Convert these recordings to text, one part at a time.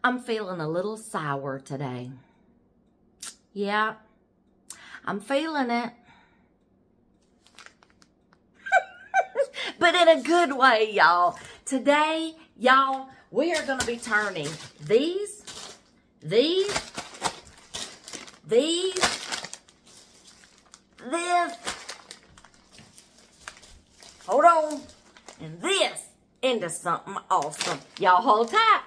I'm feeling a little sour today. Yeah, I'm feeling it. But in a good way, y'all. Today, y'all, we are going to be turning these, this, hold on, and this into something awesome. Y'all hold tight.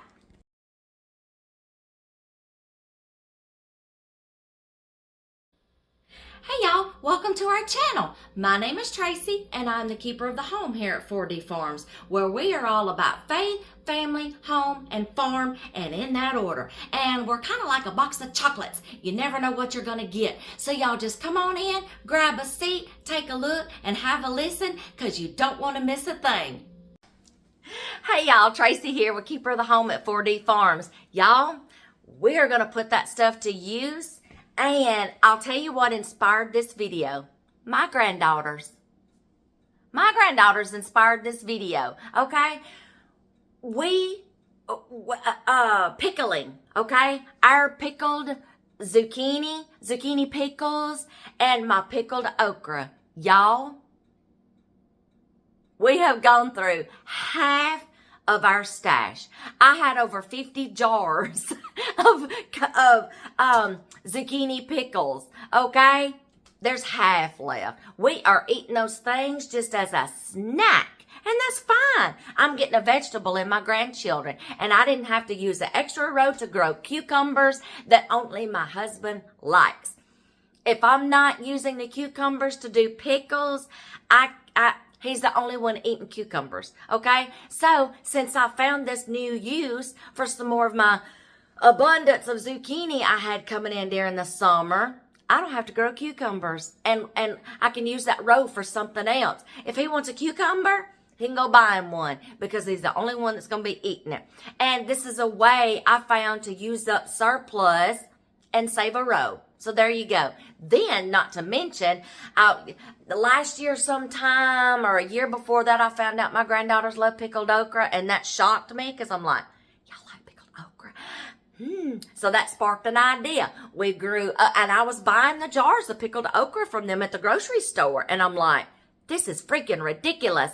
Hey y'all, welcome to our channel. My name is Tracy and I'm the keeper of the home here at 4D Farms, where we are all about faith, family, home, and farm, and in that order. And we're kind of like a box of chocolates. You never know what you're going to get. So y'all just come on in, grab a seat, take a look, and have a listen, because you don't want to miss a thing. Hey y'all, Tracy here with Keeper of the Home at 4D Farms. Y'all, we are going to put that stuff to use. And I'll tell you what inspired this video. My granddaughters. My granddaughters inspired this video, okay? We, pickling, okay? Our pickled zucchini pickles, and my pickled okra. Y'all, we have gone through half of our stash. I had over 50 jars of zucchini pickles, okay? There's half left. We are eating those things just as a snack, and that's fine. I'm getting a vegetable in my grandchildren, and I didn't have to use the extra row to grow cucumbers that only my husband likes. If I'm not using the cucumbers to do pickles, he's the only one eating cucumbers, okay? So, since I found this new use for some more of my abundance of zucchini I had coming in during the summer, I don't have to grow cucumbers. And I can use that row for something else. If he wants a cucumber, he can go buy him one, because he's the only one that's going to be eating it. And this is a way I found to use up surplus and save a row. So there you go. Then, not to mention, the last year sometime or a year before that, I found out my granddaughters love pickled okra, and that shocked me, because I'm like, y'all like pickled okra? So that sparked an idea. We grew, and I was buying the jars of pickled okra from them at the grocery store, and I'm like, this is freaking ridiculous.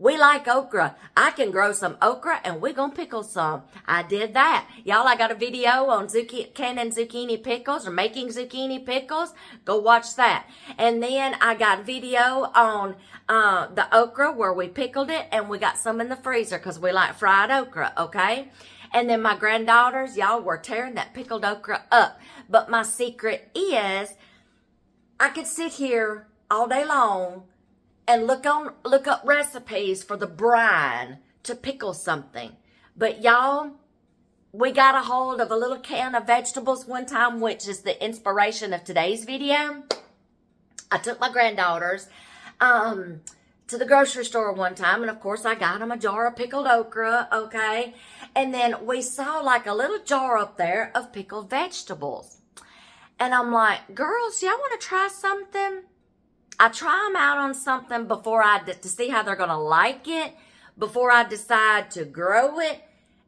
We like okra. I can grow some okra and we're going to pickle some. I did that. Y'all, I got a video on canning zucchini pickles, or making zucchini pickles. Go watch that. And then I got video on the okra where we pickled it, and we got some in the freezer because we like fried okra, okay? And then my granddaughters, y'all, were tearing that pickled okra up. But my secret is I could sit here all day long and look up recipes for the brine to pickle something. But y'all, we got a hold of a little can of vegetables one time, which is the inspiration of today's video. I took my granddaughters to the grocery store one time, and of course I got them a jar of pickled okra, okay? And then we saw like a little jar up there of pickled vegetables. And I'm like, girls, y'all want to try something? I try them out on something before to see how they're going to like it, before I decide to grow it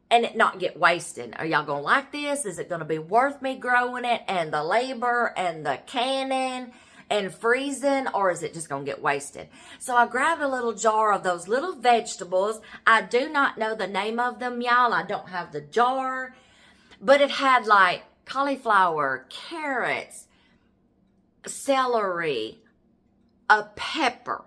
and it not get wasted. Are y'all going to like this? Is it going to be worth me growing it and the labor and the canning and freezing, or is it just going to get wasted? So I grabbed a little jar of those little vegetables. I do not know the name of them, y'all. I don't have the jar, but it had like cauliflower, carrots, celery, a pepper,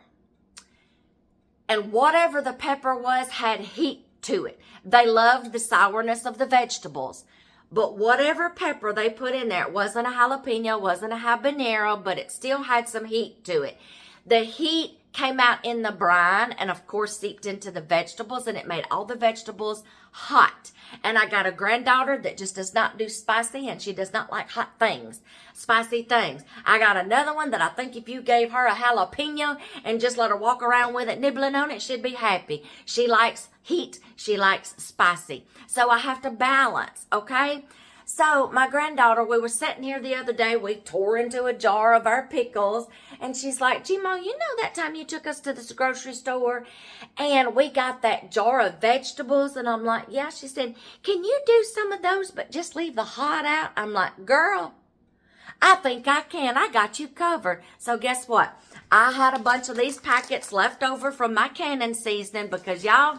and whatever the pepper was had heat to it. They loved the sourness of the vegetables, but whatever pepper they put in there, it wasn't a jalapeno, wasn't a habanero, but it still had some heat to it. The heat came out in the brine and of course seeped into the vegetables, and it made all the vegetables hot. And I got a granddaughter that just does not do spicy, and she does not like hot things, spicy things. I got another one that I think if you gave her a jalapeno and just let her walk around with it, nibbling on it, she'd be happy. She likes heat. She likes spicy. So I have to balance, okay? So my granddaughter, we were sitting here the other day, we tore into a jar of our pickles, and she's like, Gmo, you know that time you took us to the grocery store and we got that jar of vegetables? And I'm like, yeah. She said, can you do some of those but just leave the hot out? I'm like, girl, I think I can. I got you covered. So guess what? I had a bunch of these packets left over from my canning seasoning because y'all,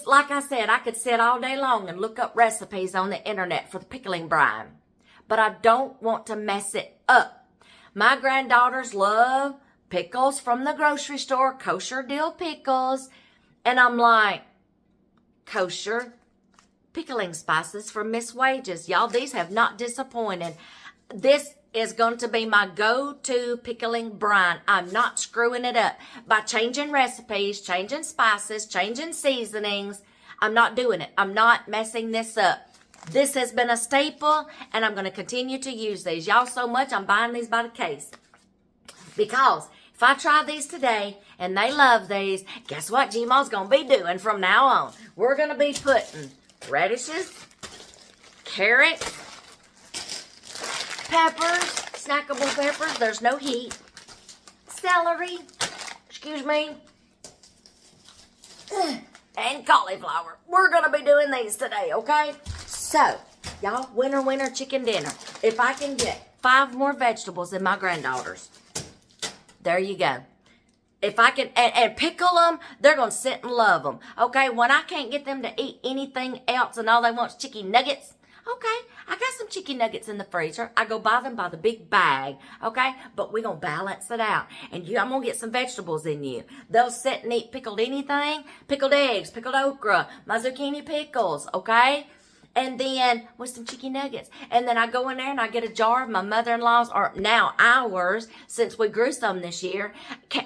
like I said, I could sit all day long and look up recipes on the internet for the pickling brine. But I don't want to mess it up. My granddaughters love pickles from the grocery store, kosher dill pickles. And I'm like, kosher pickling spices from Miss Wages. Y'all, these have not disappointed. This is going to be my go-to pickling brine. I'm not screwing it up by changing recipes, changing spices, changing seasonings. I'm not doing it. I'm not messing this up. This has been a staple, and I'm going to continue to use these. Y'all, so much, I'm buying these by the case. Because if I try these today, and they love these, guess what Gmo's going to be doing from now on? We're going to be putting radishes, carrots, peppers, snackable peppers, there's no heat, celery, excuse me, and cauliflower. We're going to be doing these today, okay? So, y'all, winner, chicken dinner. If I can get 5 more vegetables than my granddaughters, there you go. If I can, and pickle them, they're going to sit and love them, okay? When I can't get them to eat anything else and all they want is chicken nuggets, okay, I got some chicken nuggets in the freezer. I go buy them by the big bag, okay? But we're going to balance it out. And I'm going to get some vegetables in you. They'll sit and eat pickled anything, pickled eggs, pickled okra, my zucchini pickles, okay? And then with some chicken nuggets. And then I go in there and I get a jar of my mother-in-law's, or now ours, since we grew some this year,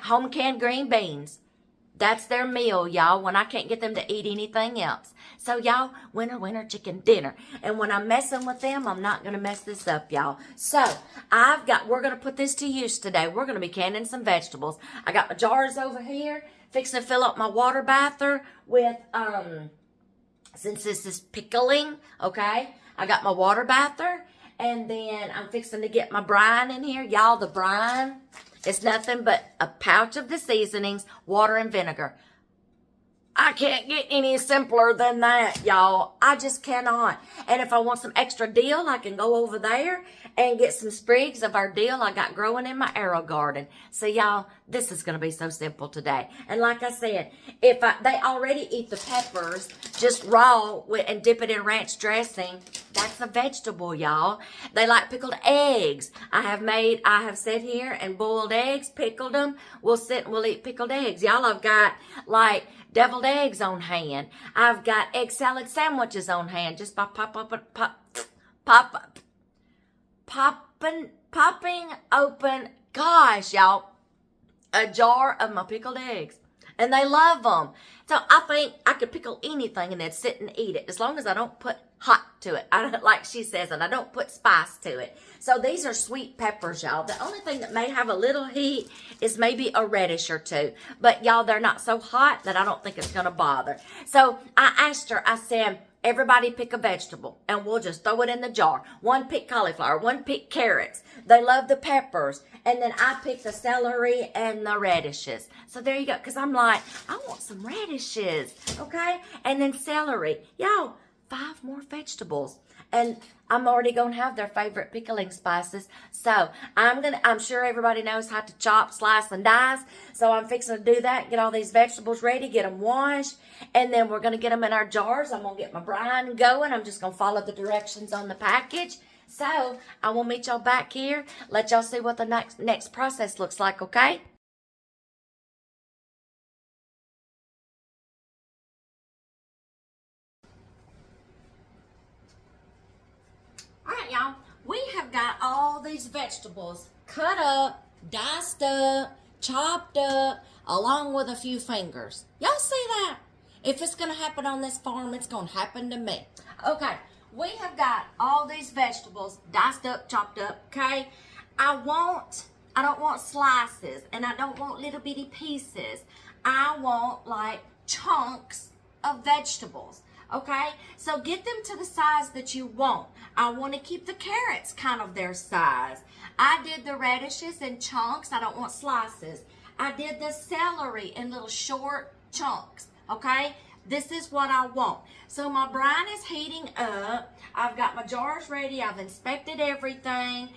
home canned green beans. That's their meal, y'all, when I can't get them to eat anything else. So, y'all, winner, chicken dinner. And when I'm messing with them, I'm not going to mess this up, y'all. So, we're going to put this to use today. We're going to be canning some vegetables. I got my jars over here, fixing to fill up my water bather with, since this is pickling, okay, I got my water bather, and then I'm fixing to get my brine in here. Y'all, the brine is nothing but a pouch of the seasonings, water, and vinegar. I can't get any simpler than that, y'all. I just cannot. And if I want some extra dill, I can go over there and get some sprigs of our dill I got growing in my arrow garden. So, y'all, this is going to be so simple today. And like I said, they already eat the peppers just raw and dip it in ranch dressing. That's a vegetable, y'all. They like pickled eggs. I have sat here and boiled eggs, pickled them. We'll eat pickled eggs. Y'all, I've got like deviled eggs on hand. I've got egg salad sandwiches on hand just by popping open, gosh, y'all, a jar of my pickled eggs. And they love them. So I think I could pickle anything and they'd sit and eat it as long as I don't put hot to it. I don't, like she says, and I don't put spice to it. So these are sweet peppers, y'all. The only thing that may have a little heat is maybe a radish or two. But y'all, they're not so hot that I don't think it's going to bother. So I asked her, I said, everybody pick a vegetable and we'll just throw it in the jar. One pick cauliflower, one pick carrots. They love the peppers. And then I pick the celery and the radishes. So there you go. Because I'm like, I want some radishes. Okay? And then celery. Y'all, 5 more vegetables. And I'm already going to have their favorite pickling spices. So I'm sure everybody knows how to chop, slice, and dice. So I'm fixing to do that. Get all these vegetables ready. Get them washed. And then we're going to get them in our jars. I'm going to get my brine going. I'm just going to follow the directions on the package. So I will meet y'all back here. Let y'all see what the next process looks like, okay? All right, y'all. We have got all these vegetables cut up, diced up, chopped up, along with a few fingers. Y'all see that? If it's going to happen on this farm, it's going to happen to me. Okay. We have got all these vegetables diced up, chopped up, okay? I don't want slices, and I don't want little bitty pieces. I want like chunks of vegetables, Okay, so get them to the size that you want. I want to keep the carrots kind of their size. I did the radishes in chunks. I don't want slices. I did the celery in little short chunks. Okay, this is what I want. So my brine is heating up. I've got my jars ready. I've inspected everything.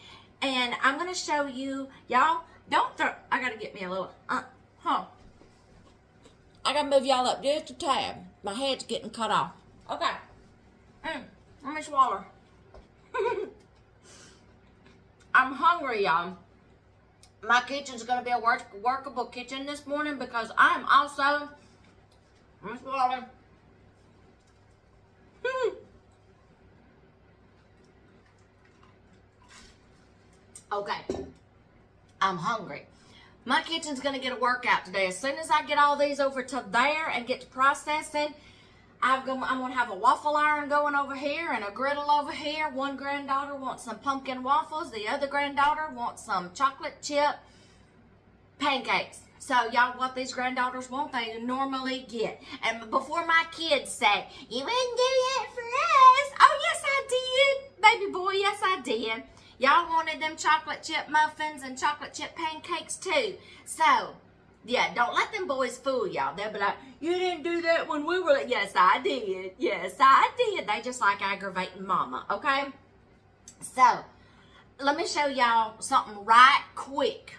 And I'm going to show you, y'all, don't throw, I got to get me a little, I got to move y'all up just a tab. My head's getting cut off. Okay. Let me swallow. I'm hungry, y'all. My kitchen's going to be a workable kitchen this morning because I'm also, let me swallow. Okay. I'm hungry. My kitchen's going to get a workout today. As soon as I get all these over to there and get to processing, I'm going to have a waffle iron going over here and a griddle over here. One granddaughter wants some pumpkin waffles. The other granddaughter wants some chocolate chip pancakes. So y'all, what these granddaughters want, they normally get. And before my kids say, you wouldn't do that for us. Oh, yes, I did. Baby boy, yes, I did. Y'all wanted them chocolate chip muffins and chocolate chip pancakes too. So, yeah, don't let them boys fool y'all. They'll be like, you didn't do that when we were like, yes, I did. Yes, I did. They just like aggravating mama, okay? So, let me show y'all something right quick.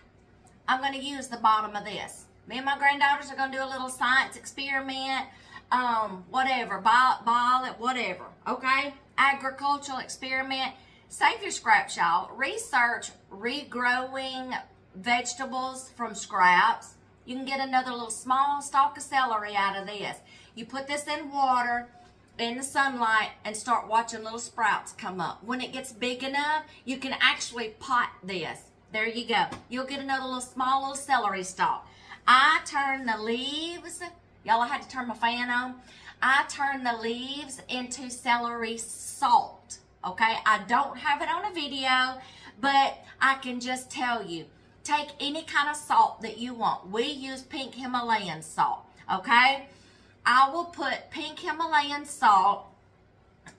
I'm going to use the bottom of this. Me and my granddaughters are going to do a little science experiment. Whatever, ball it, whatever, okay? Agricultural experiment. Save your scraps, y'all. Research regrowing vegetables from scraps. You can get another little small stalk of celery out of this. You put this in water, in the sunlight, and start watching little sprouts come up. When it gets big enough, you can actually pot this. There you go. You'll get another small little celery stalk. I turn the leaves, y'all, I had to turn my fan on. I turn the leaves into celery salt. Okay, I don't have it on a video, but I can just tell you, take any kind of salt that you want. We use pink Himalayan salt, okay? I will put pink Himalayan salt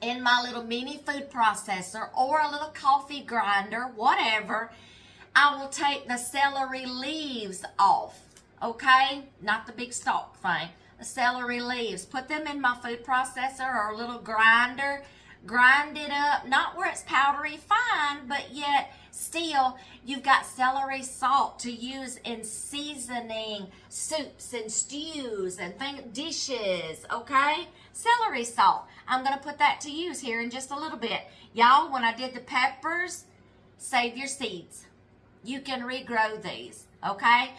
in my little mini food processor or a little coffee grinder, whatever. I will take the celery leaves off, okay? Not the big stalk thing. The celery leaves. Put them in my food processor or a little grinder. Grind it up, not where it's powdery fine, but yet still you've got celery salt to use in seasoning soups and stews and dishes, okay? Celery salt. I'm going to put that to use here in just a little bit. Y'all, when I did the peppers, save your seeds. You can regrow these, okay?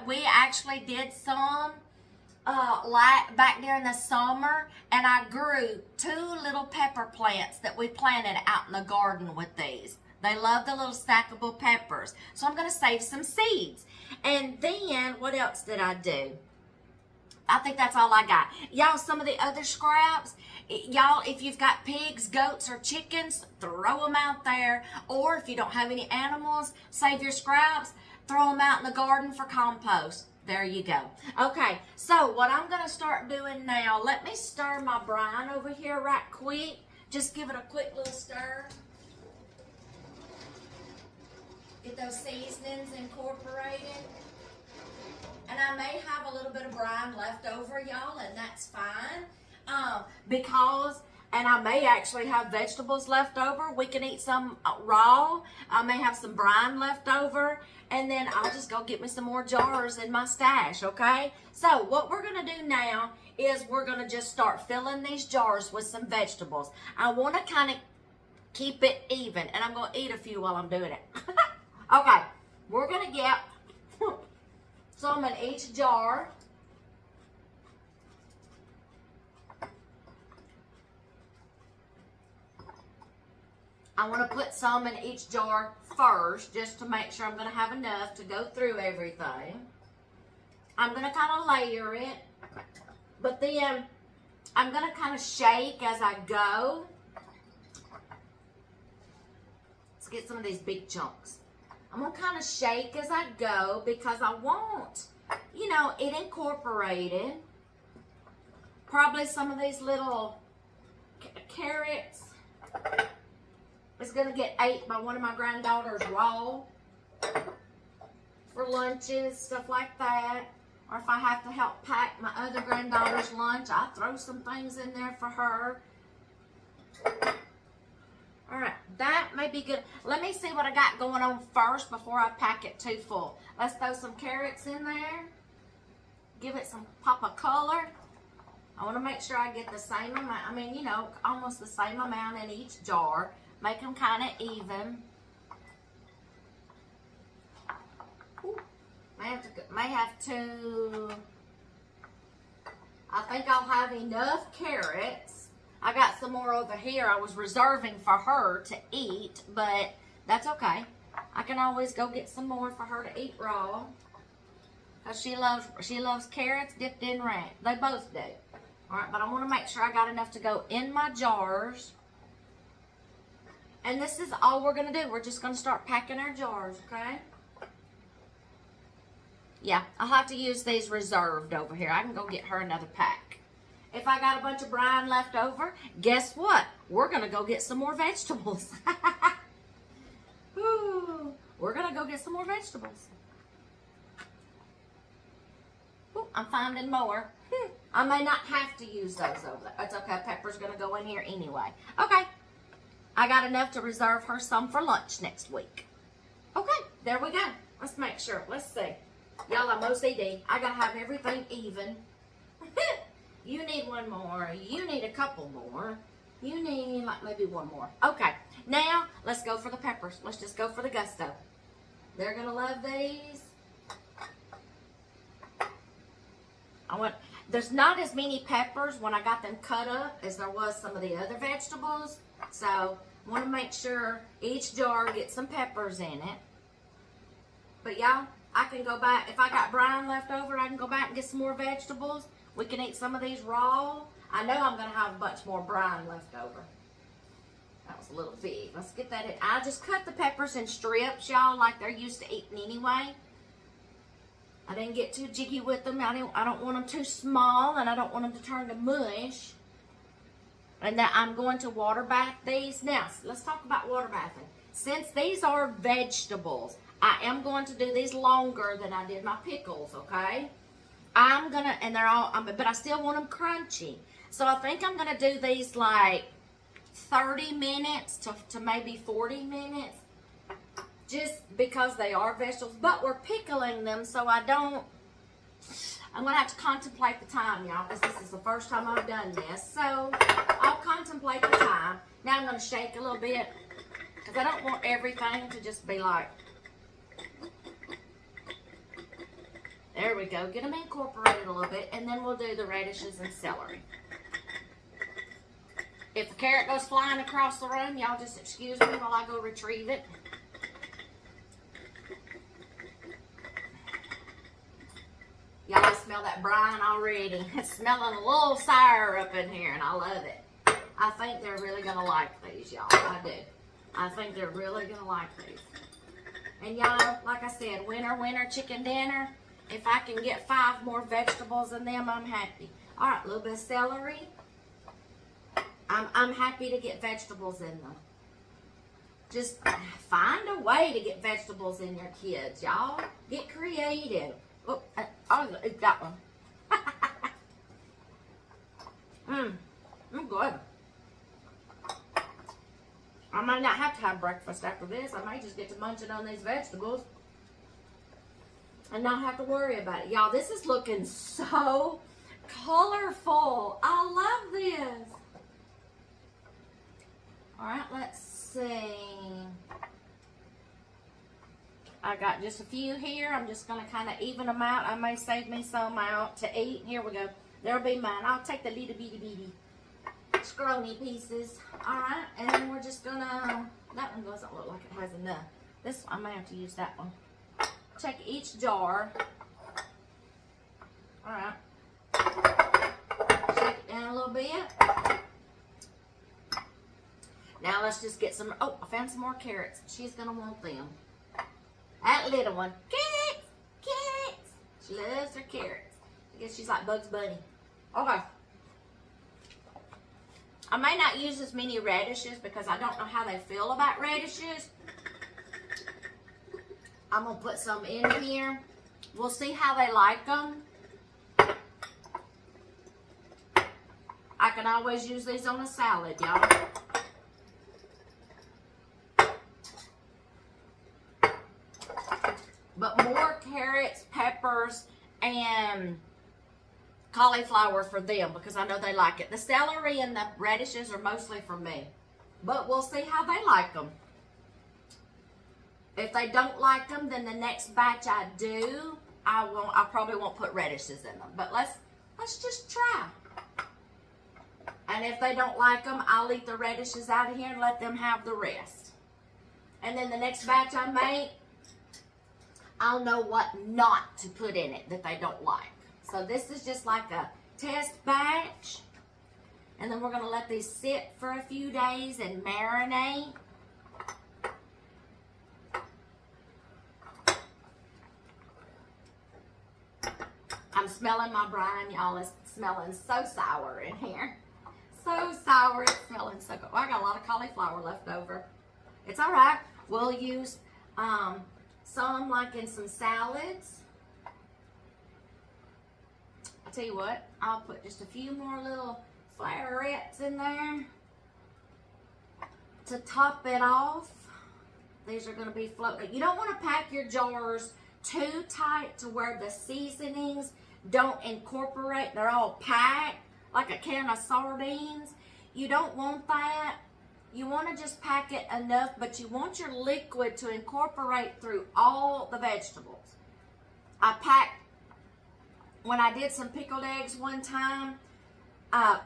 We actually did some back during the summer, and I grew 2 little pepper plants that we planted out in the garden with these. They love the little stackable peppers. So I'm going to save some seeds. And then, what else did I do? I think that's all I got. Y'all, some of the other scraps, y'all, if you've got pigs, goats, or chickens, throw them out there. Or if you don't have any animals, save your scraps, throw them out in the garden for compost. There you go. Okay, so what I'm going to start doing now, let me stir my brine over here right quick. Just give it a quick little stir. Get those seasonings incorporated. And I may have a little bit of brine left over, y'all, and that's fine. And I may actually have vegetables left over. We can eat some raw. I may have some brine left over. And then I'll just go get me some more jars in my stash, okay? So what we're going to do now is we're going to just start filling these jars with some vegetables. I want to kind of keep it even. And I'm going to eat a few while I'm doing it. Okay, we're going to get some in each jar. I want to put some in each jar first, just to make sure I'm going to have enough to go through everything. I'm going to kind of layer it, but then I'm going to kind of shake as I go. Let's get some of these big chunks. I'm going to kind of shake as I go because I want, you know, it incorporated Probably some of these little carrots is going to get ate by one of my granddaughters raw for lunches, stuff like that. Or if I have to help pack my other granddaughter's lunch, I throw some things in there for her. All right, that may be good. Let me see what I got going on first before I pack it too full. Let's throw some carrots in there. Give it some pop of color. I want to make sure I get the same amount. I mean, you know, almost the same amount in each jar. Make them kind of even. Ooh, may have to. I think I'll have enough carrots. I got some more over here I was reserving for her to eat, but that's okay. I can always go get some more for her to eat raw. Cause she loves carrots dipped in ranch. They both do. All right, but I want to make sure I got enough to go in my jars. And this is all we're going to do. We're just going to start packing our jars, okay? Yeah, I'll have to use these reserved over here. I can go get her another pack. If I got a bunch of brine left over, guess what? We're going to go get some more vegetables. Ooh, we're going to go get some more vegetables. Ooh, I'm finding more. I may not have to use those over there. It's okay. Pepper's going to go in here anyway. Okay. I got enough to reserve her some for lunch next week. Okay. There we go. Let's make sure. Let's see. Y'all, I'm OCD. I got to have everything even. You need one more. You need a couple more. You need like maybe one more. Okay. Now, let's go for the peppers. Let's just go for the gusto. They're going to love these. There's not as many peppers when I got them cut up as there was some of the other vegetables. So, I want to make sure each jar gets some peppers in it. But y'all, I can go back. If I got brine left over, I can go back and get some more vegetables. We can eat some of these raw. I know I'm going to have a bunch more brine left over. That was a little big. Let's get that in. I just cut the peppers in strips, y'all, like they're used to eating anyway. I didn't get too jiggy with them. I don't want them too small, and I don't want them to turn to mush. And that I'm going to water bath these. Now, let's talk about water bathing. Since these are vegetables, I am going to do these longer than I did my pickles, okay? I'm going to, and they're all, but I still want them crunchy. So I think I'm going to do these like 30 minutes to maybe 40 minutes. Just because they are vegetables, but we're pickling them, so I'm going to have to contemplate the time, y'all, because this is the first time I've done this. So I'll contemplate the time. Now I'm going to shake a little bit, because I don't want everything to just be like, there we go. Get them incorporated a little bit, and then we'll do the radishes and celery. If the carrot goes flying across the room, y'all just excuse me while I go retrieve it. Y'all, I smell that brine already. It's smelling a little sour up in here, and I love it. I think they're really going to like these, y'all. I do. I think they're really going to like these. And y'all, like I said, winter chicken dinner. If I can get 5 more vegetables in them, I'm happy. All right, a little bit of celery. I'm happy to get vegetables in them. Just find a way to get vegetables in your kids, y'all. Get creative. Oh, I'll eat that one. I'm good. I might not have to have breakfast after this. I might just get to munching on these vegetables and not have to worry about it. Y'all, this is looking so colorful. I love this. All right, let's see. I got just a few here. I'm just going to kind of even them out. I may save me some out to eat. Here we go. There'll be mine. I'll take the little bitty scrawny pieces. All right, and then we're just going to, that one doesn't look like it has enough. This one, I may have to use that one. Check each jar. All right. Shake it down a little bit. Now let's just get some, oh, I found some more carrots. She's going to want them. That little one. Carrots! Carrots! She loves her carrots. I guess she's like Bugs Bunny. Okay. I may not use as many radishes because I don't know how they feel about radishes. I'm going to put some in here. We'll see how they like them. I can always use these on a salad, y'all. But more carrots, peppers, and cauliflower for them because I know they like it. The celery and the radishes are mostly for me. But we'll see how they like them. If they don't like them, then the next batch I do, I probably won't put radishes in them. But let's just try. And if they don't like them, I'll eat the radishes out of here and let them have the rest. And then the next batch I make, I'll know what not to put in it that they don't like. So this is just like a test batch. And then we're going to let these sit for a few days and marinate. I'm smelling my brine, y'all. It's smelling so sour in here. So sour. It's smelling so good. Well, I got a lot of cauliflower left over. It's all right. We'll use some like in some salads. I'll tell you what. I'll put just a few more little flowerets in there to top it off. These are going to be floating. You don't want to pack your jars too tight to where the seasonings don't incorporate. They're all packed like a can of sardines. You don't want that. You want to just pack it enough, but you want your liquid to incorporate through all the vegetables. I packed, when I did some pickled eggs one time, I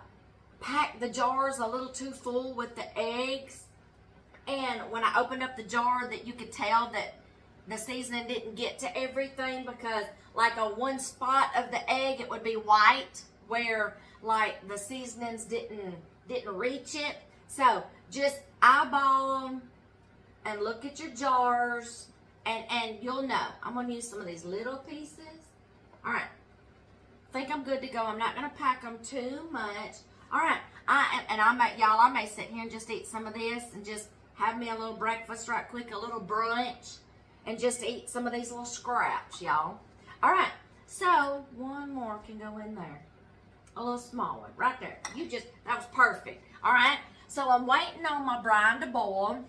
packed the jars a little too full with the eggs. And when I opened up the jar, that you could tell that the seasoning didn't get to everything because like on one spot of the egg, it would be white where like the seasonings didn't reach it. So just eyeball them and look at your jars and you'll know. I'm going to use some of these little pieces. All right. I think I'm good to go. I'm not going to pack them too much. All right. I may sit here and just eat some of this and just have me a little breakfast right quick, a little brunch, and just eat some of these little scraps, y'all. All right. So one more can go in there. A little small one right there. That was perfect. All right. So I'm waiting on my brine to boil.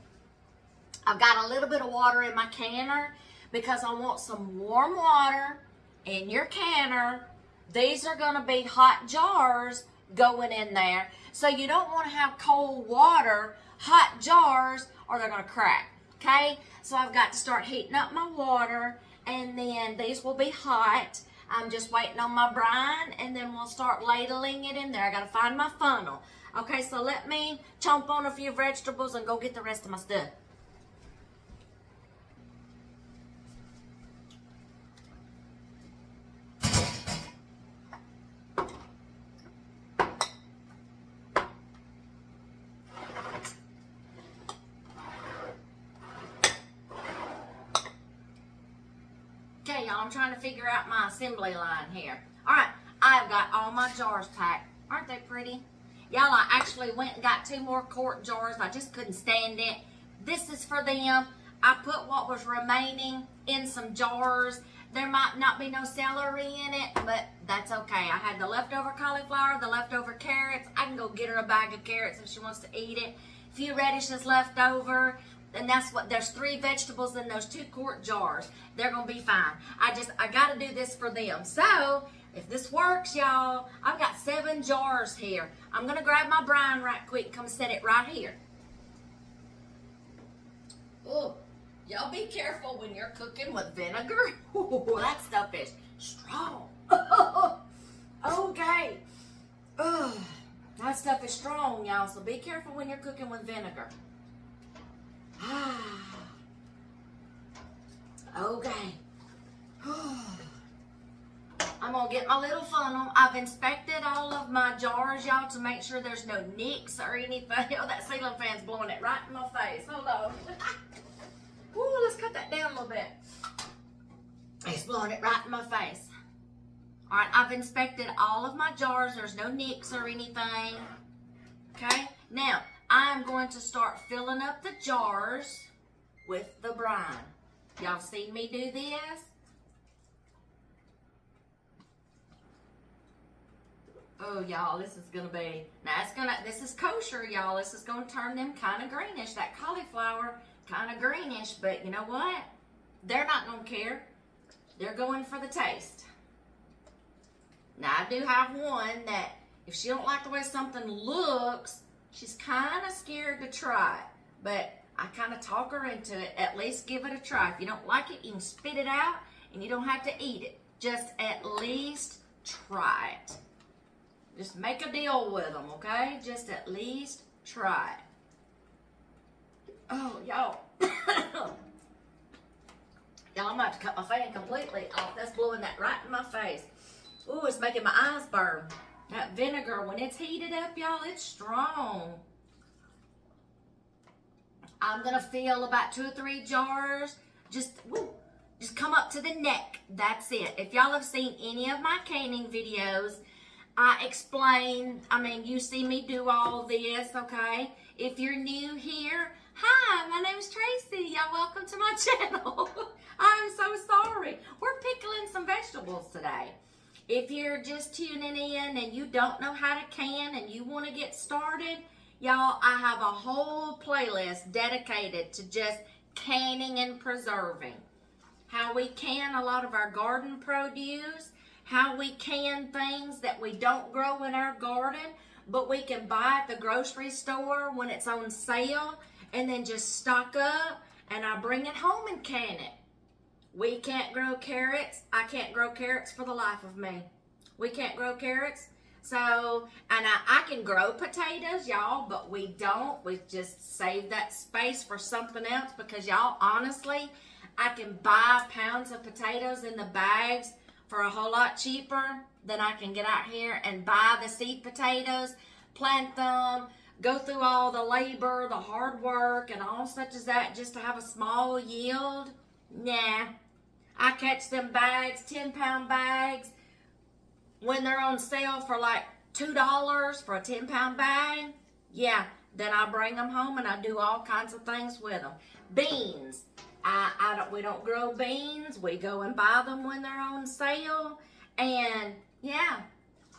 I've got a little bit of water in my canner because I want some warm water in your canner. These are going to be hot jars going in there. So you don't want to have cold water, hot jars, or they're going to crack. Okay? So I've got to start heating up my water, and then these will be hot. I'm just waiting on my brine, and then we'll start ladling it in there. I got to find my funnel. Okay, so let me chomp on a few vegetables and go get the rest of my stuff. Okay, y'all, I'm trying to figure out my assembly line here. All right, I've got all my jars packed. Aren't they pretty? Y'all, I actually went and got 2 more quart jars. I just couldn't stand it. This is for them. I put what was remaining in some jars. There might not be no celery in it, but that's okay. I had the leftover cauliflower, the leftover carrots. I can go get her a bag of carrots if she wants to eat it. A few radishes left over. And that's what, there's 3 vegetables in those 2 quart jars. They're going to be fine. I got to do this for them. So, if this works, y'all, I've got 7 jars here. I'm going to grab my brine right quick and come set it right here. Oh, y'all be careful when you're cooking with vinegar. Ooh, that stuff is strong. Okay. That stuff is strong, y'all, so be careful when you're cooking with vinegar. Okay. I'm going to get my little funnel. I've inspected all of my jars, y'all, to make sure there's no nicks or anything. Oh, that ceiling fan's blowing it right in my face. Hold on. Ooh, let's cut that down a little bit. It's blowing it right in my face. All right, I've inspected all of my jars. There's no nicks or anything. Okay, now I'm going to start filling up the jars with the brine. Y'all seen me do this? Oh, y'all, this is gonna be, this is kosher, y'all. This is gonna turn them kind of greenish, that cauliflower kind of greenish, but you know what? They're not gonna care. They're going for the taste. Now, I do have one that if she don't like the way something looks, she's kind of scared to try it, but I kind of talk her into it. At least give it a try. If you don't like it, you can spit it out, and you don't have to eat it. Just at least try it. Just make a deal with them, okay? Just at least try it. Oh, y'all. Y'all, I'm about to cut my fan completely off. That's blowing that right in my face. Ooh, it's making my eyes burn. That vinegar, when it's heated up, y'all, it's strong. I'm going to fill about 2 or 3 jars. Just come up to the neck. That's it. If y'all have seen any of my canning videos, I explain, you see me do all this, okay? If you're new here, hi, my name is Tracy. Y'all welcome to my channel. I'm so sorry. We're pickling some vegetables today. If you're just tuning in and you don't know how to can and you want to get started, y'all, I have a whole playlist dedicated to just canning and preserving. How we can a lot of our garden produce, how we can things that we don't grow in our garden, but we can buy at the grocery store when it's on sale, and then just stock up, and I bring it home and can it. We can't grow carrots. I can't grow carrots for the life of me. We can't grow carrots. So, and I can grow potatoes, y'all, but we don't. We just save that space for something else because, y'all, honestly, I can buy pounds of potatoes in the bags for a whole lot cheaper than I can get out here and buy the seed potatoes, plant them, go through all the labor, the hard work, and all such as that just to have a small yield. Nah. I catch them bags, 10-pound bags, when they're on sale for like $2 for a 10-pound bag. Yeah, then I bring them home and I do all kinds of things with them. Beans. We don't grow beans. We go and buy them when they're on sale. And yeah,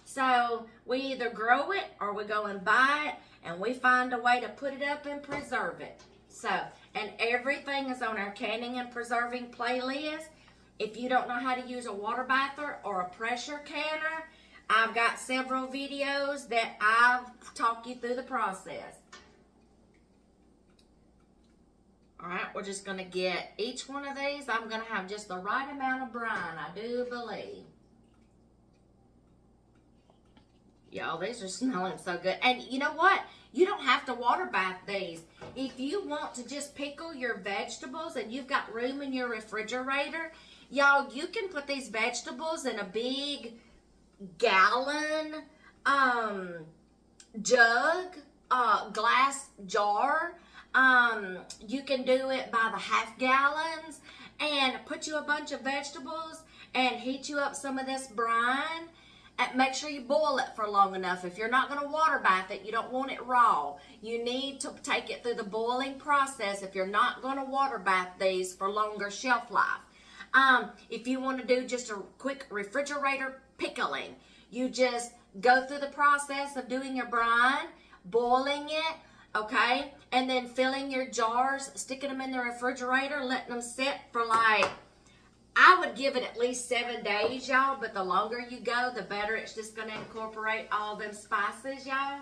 so we either grow it or we go and buy it, and we find a way to put it up and preserve it. So, and everything is on our canning and preserving playlist. If you don't know how to use a water bather or a pressure canner, I've got several videos that I've talked you through the process. All right, we're just going to get each one of these. I'm going to have just the right amount of brine, I do believe. Y'all, these are smelling so good. And you know what? You don't have to water bath these. If you want to just pickle your vegetables and you've got room in your refrigerator, y'all, you can put these vegetables in a big gallon jug, glass jar. You can do it by the half gallons and put you a bunch of vegetables and heat you up some of this brine. And make sure you boil it for long enough. If you're not going to water bath it, you don't want it raw. You need to take it through the boiling process if you're not going to water bath these for longer shelf life. If you want to do just a quick refrigerator pickling, you just go through the process of doing your brine, boiling it, okay, and then filling your jars, sticking them in the refrigerator, letting them sit for like, I would give it at least 7 days, y'all, but the longer you go, the better it's just going to incorporate all them spices, y'all.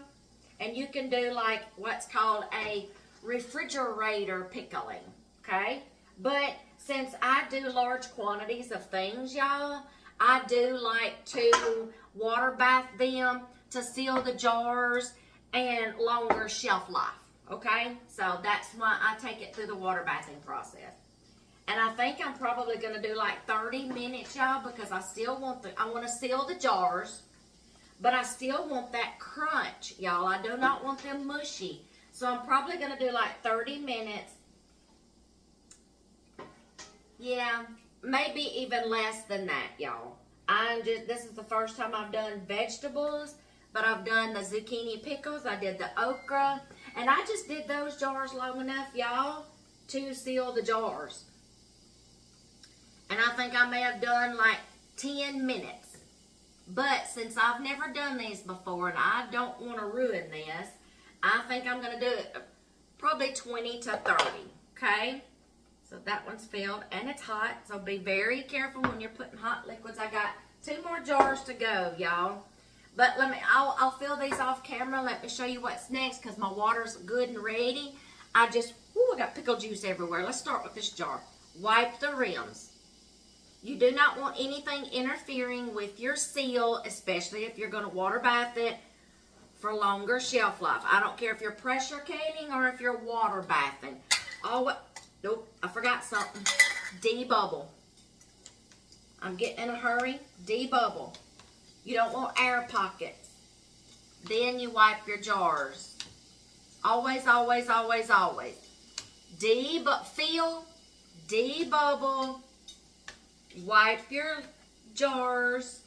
And you can do like what's called a refrigerator pickling, okay? But since I do large quantities of things, y'all, I do like to water bath them to seal the jars and longer shelf life, okay? So that's why I take it through the water bathing process. And I think I'm probably going to do like 30 minutes, y'all, because I still want I want to seal the jars, but I still want that crunch, y'all. I do not want them mushy. So I'm probably going to do like 30 minutes. Yeah, maybe even less than that, y'all. This is the first time I've done vegetables, but I've done the zucchini pickles, I did the okra, and I just did those jars long enough, y'all, to seal the jars. And I think I may have done like 10 minutes. But since I've never done these before and I don't want to ruin this, I think I'm going to do it probably 20 to 30, okay? So that one's filled and it's hot, so be very careful when you're putting hot liquids. I got 2 more jars to go, y'all. But I'll fill these off camera. Let me show you what's next because my water's good and ready. I got pickle juice everywhere. Let's start with this jar. Wipe the rims. You do not want anything interfering with your seal, especially if you're going to water bath it for longer shelf life. I don't care if you're pressure canning or if you're water bathing. Nope, I forgot something. Debubble. I'm getting in a hurry. Debubble. You don't want air pockets. Then you wipe your jars. Always, always, always, always. Fill, debubble, wipe your jars,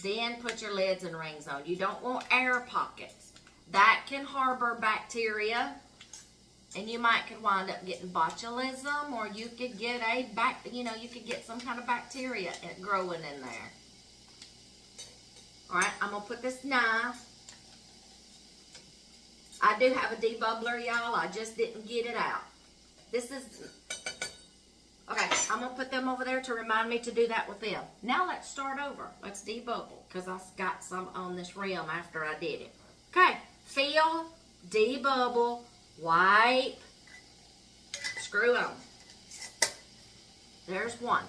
then put your lids and rings on. You don't want air pockets. That can harbor bacteria, and you could wind up getting botulism, or you could get you could get some kind of bacteria growing in there. All right, I'm gonna put this knife. I do have a debubbler, y'all. I just didn't get it out. Okay, I'm going to put them over there to remind me to do that with them. Now let's start over. Let's debubble because I got some on this rim after I did it. Okay, fill, debubble, wipe, screw on. There's one.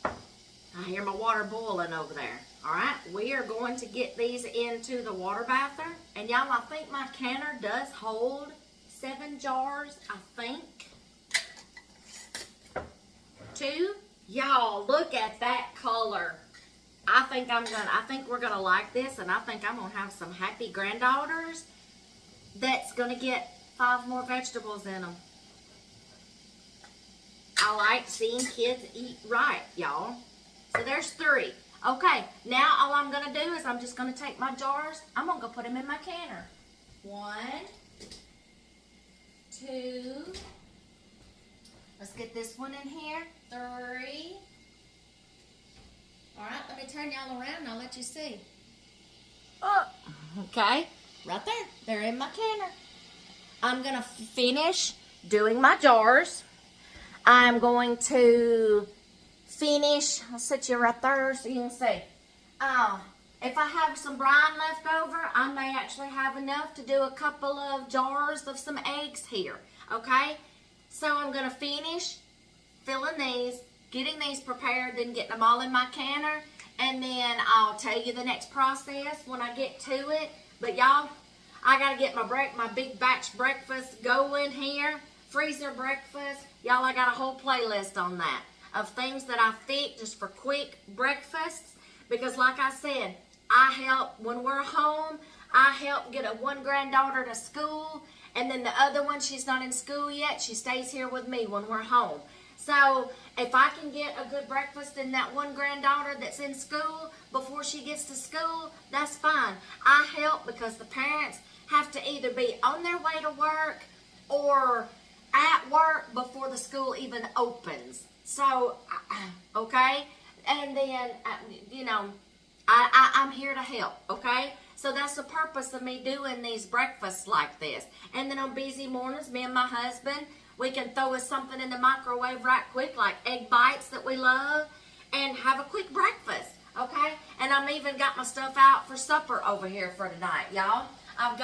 I hear my water boiling over there. All right, we are going to get these into the water bather. And y'all, I think my canner does hold 7 jars, I think. 2. Y'all, look at that color. I think we're gonna like this, and I think I'm gonna have some happy granddaughters that's gonna get 5 more vegetables in them. I like seeing kids eat right, y'all. So there's 3. Okay, now all I'm going to do is I'm just going to take my jars. I'm going to go put them in my canner. 1, 2. Let's get this one in here. 3. All right, let me turn y'all around and I'll let you see. Oh, okay, right there. They're in my canner. I'm going to finish doing my jars. I'm going to finish, I'll set you right there so you can see. If I have some brine left over, I may actually have enough to do a couple of jars of some eggs here, okay? So I'm going to finish filling these, getting these prepared, then getting them all in my canner, and then I'll tell you the next process when I get to it. But y'all, I got to get my big batch breakfast going here, freezer breakfast. Y'all, I got a whole playlist on that of things that I fix just for quick breakfasts, because like I said, I help when we're home. I help get one granddaughter to school, and then the other one, she's not in school yet. She stays here with me when we're home. So if I can get a good breakfast in that one granddaughter that's in school before she gets to school, that's fine. I help because the parents have to either be on their way to work or at work before the school even opens. So, okay, and then, I'm here to help, okay? So that's the purpose of me doing these breakfasts like this. And then on busy mornings, me and my husband, we can throw us something in the microwave right quick, like egg bites that we love, and have a quick breakfast, okay? And I'm even got my stuff out for supper over here for tonight, y'all. I've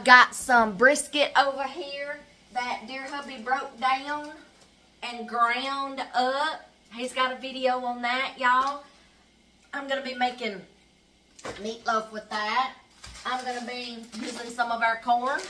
got some brisket over here that dear hubby broke down and ground up. He's got a video on that, y'all. I'm going to be making meatloaf with that. I'm going to be using some of our corn,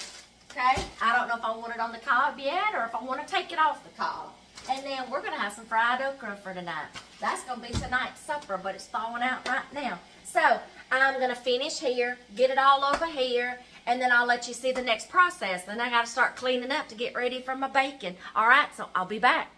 okay? I don't know if I want it on the cob yet or if I want to take it off the cob. And then we're going to have some fried okra for tonight. That's going to be tonight's supper, but it's thawing out right now. So I'm going to finish here, get it all over here, and then I'll let you see the next process. Then I got to start cleaning up to get ready for my bacon. All right, so I'll be back.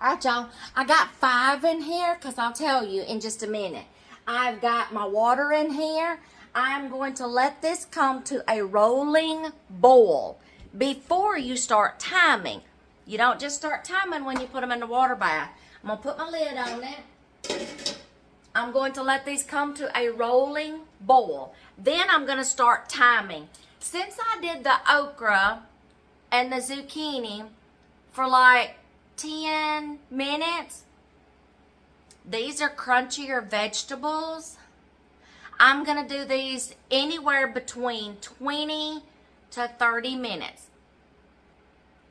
All right, y'all. I got 5 in here because I'll tell you in just a minute. I've got my water in here. I'm going to let this come to a rolling boil before you start timing. You don't just start timing when you put them in the water bath. I'm going to put my lid on it. I'm going to let these come to a rolling boil. Then I'm going to start timing. Since I did the okra and the zucchini for like 10 minutes, these are crunchier vegetables. I'm going to do these anywhere between 20 to 30 minutes.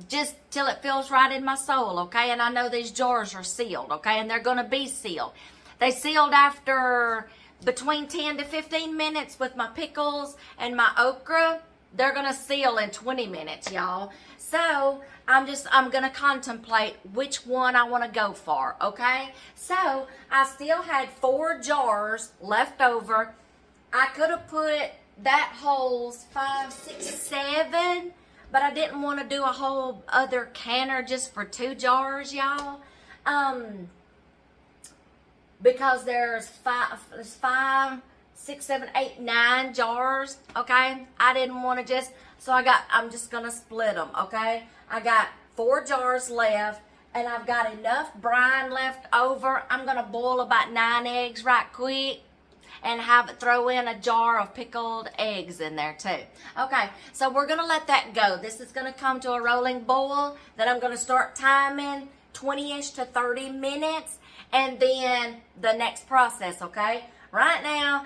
Just till it feels right in my soul, okay? And I know these jars are sealed, okay? And they're going to be sealed. They sealed after between 10 to 15 minutes with my pickles and my okra. They're going to seal in 20 minutes, y'all. So I'm going to contemplate which one I want to go for, okay? So I still had 4 jars left over. I could have put that holds 5, 6, 7, but I didn't want to do a whole other canner just for 2 jars, y'all. Because there's 5, 6, 7, 8, 9 jars, okay? I didn't want to just, so I'm just going to split them, okay? I got 4 jars left, and I've got enough brine left over. I'm going to boil about 9 eggs right quick and throw in a jar of pickled eggs in there too. Okay, so we're going to let that go. This is going to come to a rolling boil. Then I'm going to start timing 20-ish to 30 minutes, and then the next process, okay? Right now,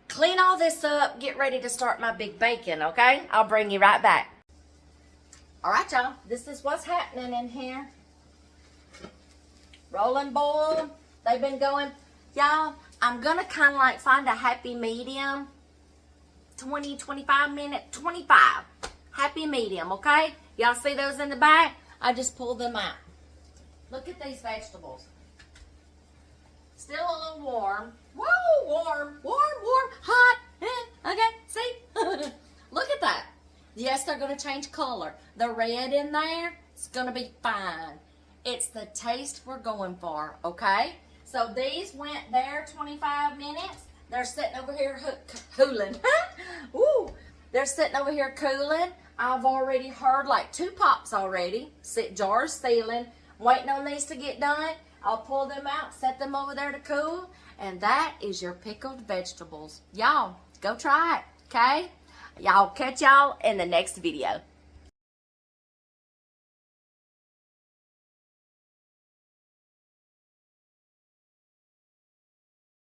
clean all this up, get ready to start my big bacon, okay? I'll bring you right back. All right, y'all, this is what's happening in here. Rolling boil, they've been going. Y'all, I'm going to kind of like find a happy medium, 20, 25 minutes, 25. Happy medium, okay? Y'all see those in the back? I just pulled them out. Look at these vegetables. Still a little warm. Whoa, warm, hot. Okay, see? Look at that. Yes, they're going to change color. The red in there is going to be fine. It's the taste we're going for, okay? So these went there 25 minutes. They're sitting over here cooling. Ooh, they're sitting over here cooling. I've already heard like 2 pops already. Jars sealing. Waiting on these to get done. I'll pull them out, set them over there to cool, and that is your pickled vegetables. Y'all, go try it, okay? Y'all catch y'all in the next video.